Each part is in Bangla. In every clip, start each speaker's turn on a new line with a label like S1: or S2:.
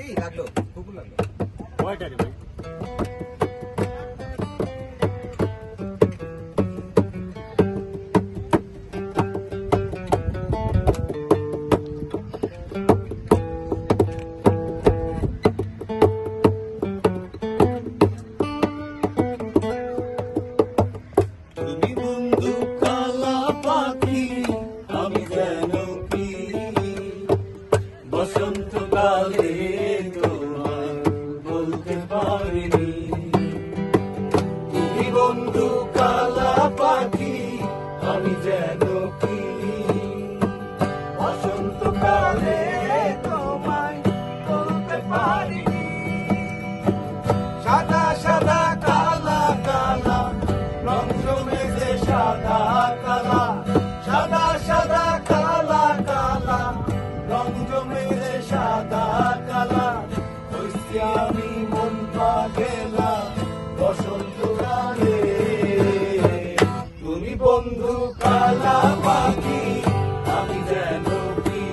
S1: এই লাগলো কুকুর লাগলো
S2: কয়টা রে ভাই?
S3: তুমি বন্ধু কালা পাখি, আমি যেন কি বসন্তকালে তোমায় বলতে পারিনি। তুমি বন্ধু কালা পাখি, আমি যেন কি বসন্তকালে তোমায় বলতে পারিনি। সাদা সাদা কালা কালা রং জমেছে সাদা কালা, সাদা সাদা কালা কালা রং জমেছে সাদা কালা। হইছি আমি মন পাগেলা বসন্তকালে। তুমি বন্ধু কালা পাখি, আমি যেন কি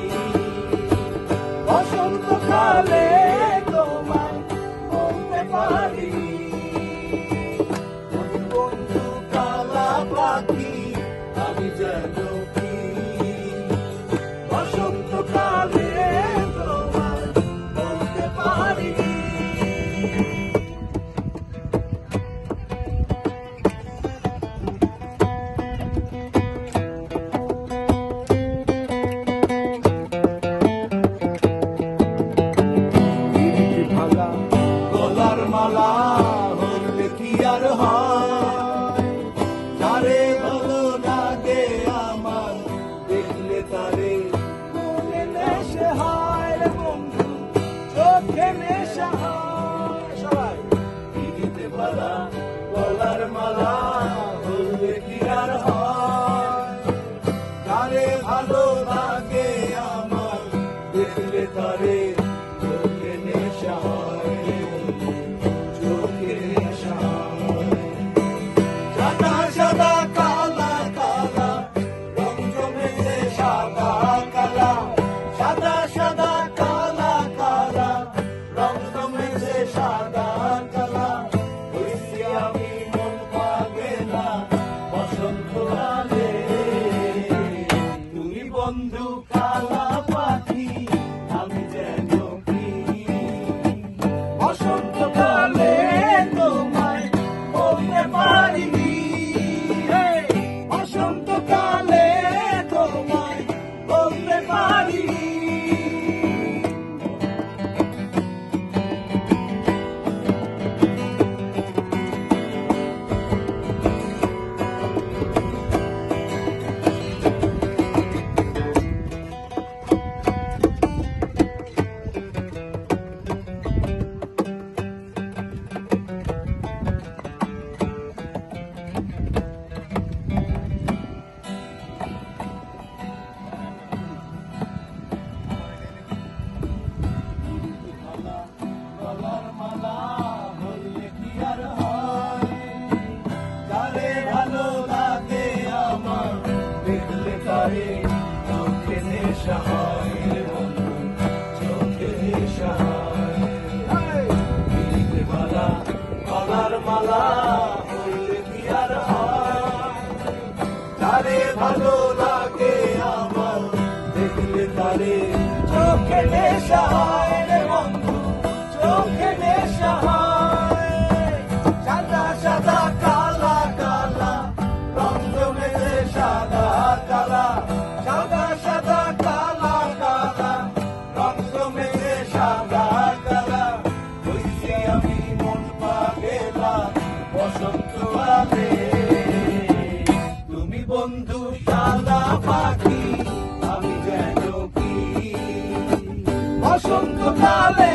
S3: বসন্তকালে তোমায় বলতে পারি। তুমি বন্ধু কালা পাখি, আমি যেন কি বসন্তকালে তোমায় বলতে পারি। গলার মালা হলে কি আর হয়, তারে ভালো লাগে আমার দেখলে তারে মনে নেশে হয় রে বন্ধু, চোখে নেশা হয়। সবাই দিদিতে ভালা গলার মালা হলে কি আর হয়, তারে ভালো লাগে আমার দেখলে তারে চোখে নেশা হয়, চোখে নেশা হয়। সাদা সাদা কালা কালা রং জমেছে সাদা কালা, সাদা সাদা কালা কালা রং জমেছে সাদা কালা। হইছি আমি মন পাগেলা বসন্তকালে। তুমি বন্ধু কালা পাখি, আমি যেন কি বসন্তকালে তোমায় বলতে পারিনি। বসন্তকালে তোমায় বলতে পারিনি। গলার মালা হলে কি আর হয়, তারে ভালো লাগে আমার দেখলে তারে চোখে নেশা হয় রে বন্ধু, চোখে নেশা হয়। দিদিতে মালা গলার মালা হলে কি আর হয়, তারে ভালো লাগে আমার দেখলে তারে চোখে নেশা হয় রে বন্ধু, চোখে নেশা হয়। সাদা সাদা কালা কালা রং জমেছে সাদা কালা, সাদা সাদা কালা কালা রং জমেছে সাদা কালা। হইছি আমি মন পাগেলা বসন্তকালে। তুমি বন্ধু কালা পাখি, আমি যেন কি বসন্তকালে